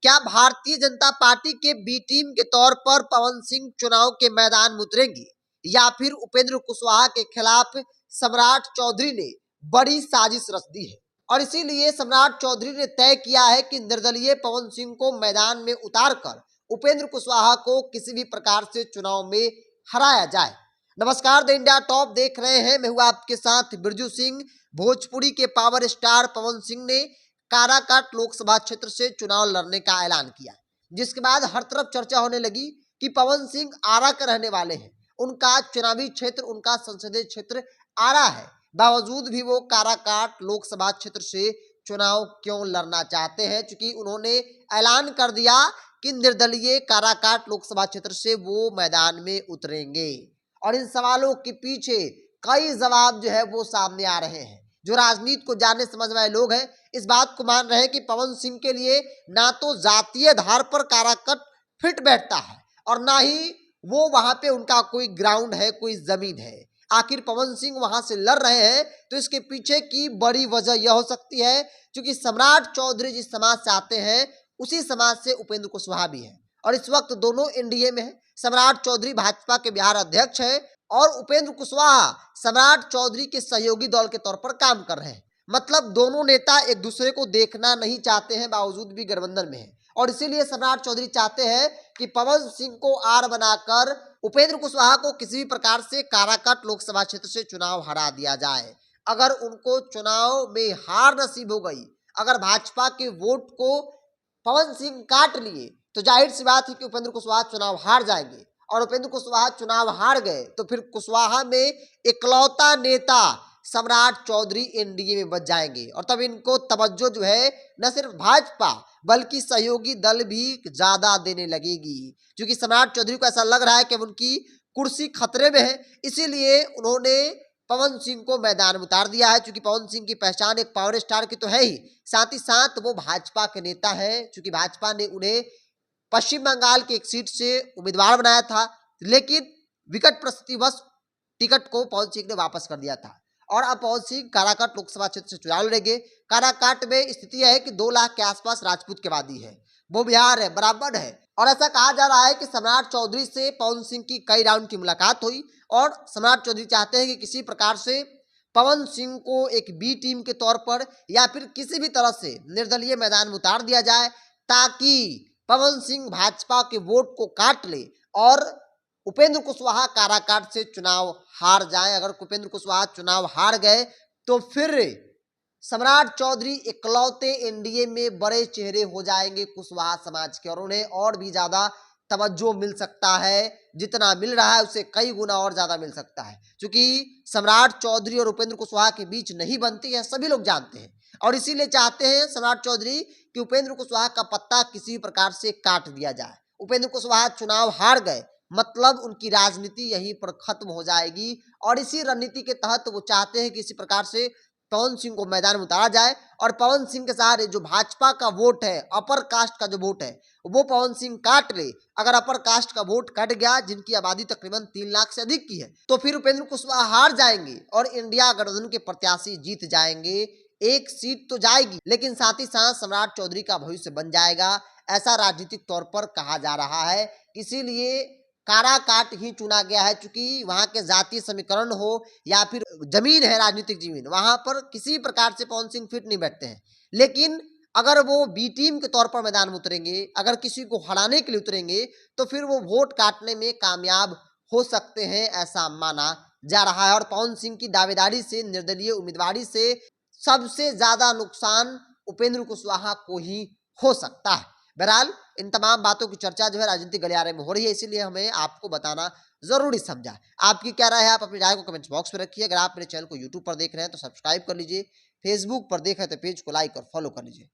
क्या भारतीय जनता पार्टी के B team के तौर पर पवन सिंह चुनाव के मैदान में उतरेंगे या फिर उपेंद्र कुशवाहा के खिलाफ सम्राट चौधरी ने बड़ी साजिश रच दी है और इसीलिए सम्राट चौधरी ने तय किया है कि निर्दलीय पवन सिंह को मैदान में उतारकर उपेंद्र कुशवाहा को किसी भी प्रकार से चुनाव में हराया जाए। नमस्कार, द इंडिया टॉप देख रहे हैं, मैं हूं आपके साथ बिरजू सिंह। भोजपुरी के पावर स्टार पवन सिंह ने काराकाट लोकसभा क्षेत्र से चुनाव लड़ने का ऐलान किया, जिसके बाद हर तरफ चर्चा होने लगी कि पवन सिंह आरा के रहने वाले हैं, उनका चुनावी क्षेत्र, उनका संसदीय क्षेत्र आरा है, बावजूद भी वो काराकाट लोकसभा क्षेत्र से चुनाव क्यों लड़ना चाहते हैं, क्योंकि उन्होंने ऐलान कर दिया कि निर्दलीय काराकाट लोकसभा क्षेत्र से वो मैदान में उतरेंगे। और इन सवालों के पीछे कई जवाब जो है वो सामने आ रहे हैं। जो राजनीति को जानने समझ वाले लोग हैं इस बात को मान रहे हैं कि पवन सिंह के लिए ना तो जातीय आधार पर काराकाट फिट बैठता है और ना ही वो वहां पे उनका कोई ग्राउंड है, कोई जमीन है। आखिर पवन सिंह वहां से लड़ रहे हैं तो इसके पीछे की बड़ी वजह यह हो सकती है क्योंकि सम्राट चौधरी जिस समाज से आते हैं उसी समाज से उपेंद्र कुशवाहा भी है और इस वक्त दोनों एनडीए में है। सम्राट चौधरी भाजपा के बिहार अध्यक्ष है और उपेंद्र कुशवाहा सम्राट चौधरी के सहयोगी दल के तौर पर काम कर रहे हैं। मतलब दोनों नेता एक दूसरे को देखना नहीं चाहते हैं, बावजूद भी गठबंधन में है और इसीलिए सम्राट चौधरी चाहते हैं कि पवन सिंह को आड़ बनाकर उपेंद्र कुशवाहा को किसी भी प्रकार से काराकाट लोकसभा क्षेत्र से चुनाव हरा दिया जाए। अगर उनको चुनाव में हार नसीब हो गई, अगर भाजपा के वोट को पवन सिंह काट लिए तो जाहिर सी बात है कि उपेंद्र कुशवाहा चुनाव हार जाएंगे और उपेंद्र कुशवाहा चुनाव हार गए तो फिर कुशवाहा में इकलौता नेता सम्राट चौधरी एनडीए में बच जाएंगे और तब इनको तवज्जो जो है न सिर्फ भाजपा बल्कि सहयोगी दल भी ज्यादा देने लगेगी, क्योंकि सम्राट चौधरी को ऐसा लग रहा है कि उनकी कुर्सी खतरे में है। इसीलिए उन्होंने पवन सिंह को मैदान में उतार दिया है, क्योंकि पवन सिंह की पहचान एक पावर स्टार की तो है ही, साथ ही साथ वो भाजपा के नेता है। क्योंकि भाजपा ने उन्हें पश्चिम बंगाल की एक सीट से उम्मीदवार बनाया था, लेकिन विकट परिस्थितिवश टिकट को पवन सिंह ने वापस कर दिया था और अब पवन सिंह काराकाट लोकसभा क्षेत्र से चुनाव लड़ेंगे। काराकाट में स्थिति है कि 2 लाख के आसपास राजपूत की आबादी है, वो बिहार है, ब्राह्मण है और ऐसा कहा जा रहा है कि सम्राट चौधरी से पवन सिंह की कई राउंड की मुलाकात हुई और सम्राट चौधरी चाहते हैं कि किसी प्रकार से पवन सिंह को एक बी टीम के तौर पर या फिर किसी भी तरह से निर्दलीय मैदान में उतार दिया जाए, ताकि पवन सिंह भाजपा के वोट को काट ले और उपेंद्र कुशवाहा काराकाट से चुनाव हार जाए। अगर उपेंद्र कुशवाहा चुनाव हार गए तो फिर सम्राट चौधरी इकलौते एनडीए में बड़े चेहरे हो जाएंगे कुशवाहा समाज के और उन्हें और भी ज्यादा तवज्जो मिल सकता है। जितना मिल रहा है उससे कई गुना और ज्यादा मिल सकता है, क्योंकि सम्राट चौधरी और उपेंद्र कुशवाहा के बीच नहीं बनती है, सभी लोग जानते हैं और इसीलिए चाहते हैं सम्राट चौधरी कि उपेंद्र कुशवाहा का पत्ता किसी प्रकार से काट दिया जाए। उपेंद्र कुशवाहा चुनाव हार गए मतलब उनकी राजनीति यहीं पर खत्म हो जाएगी और इसी रणनीति के तहत वो चाहते हैं कि इसी प्रकार से पवन सिंह को मैदान में उतारा जाए और पवन सिंह के सहारे जो भाजपा का वोट है, अपर कास्ट का जो वोट है, वो पवन सिंह काट ले। अगर अपर कास्ट का वोट कट गया, जिनकी आबादी तकरीबन 3 लाख से अधिक की है, तो फिर उपेंद्र कुशवाहा हार जाएंगे और इंडिया गठबंधन के प्रत्याशी जीत जाएंगे। एक सीट तो जाएगी लेकिन साथ ही साथ सम्राट चौधरी का भविष्य बन जाएगा, ऐसा राजनीतिक तौर पर कहा जा रहा है। इसीलिए काराकाट ही चुना गया है, क्योंकि वहां के जातीय समीकरण हो या फिर जमीन है, राजनीतिक जमीन, वहां पर किसी प्रकार से पवन सिंह फिट नहीं बैठते हैं। लेकिन अगर वो बी टीम के तौर पर मैदान में उतरेंगे, अगर किसी को हराने के लिए उतरेंगे तो फिर वो वोट काटने में कामयाब हो सकते हैं, ऐसा माना जा रहा है। और पवन सिंह की दावेदारी से, निर्दलीय उम्मीदवारी से सबसे ज्यादा नुकसान उपेंद्र कुशवाहा को ही हो सकता है। बहरहाल इन तमाम बातों की चर्चा जो है राजनीतिक गलियारे में हो रही है, इसीलिए हमें आपको बताना जरूरी समझा। आपकी क्या राय है, आप अपनी राय को कमेंट बॉक्स में रखिए। अगर आप मेरे चैनल को यूट्यूब पर देख रहे हैं तो सब्सक्राइब कर लीजिए, फेसबुक पर देख रहे हैं तो पेज को लाइक और फॉलो कर लीजिए।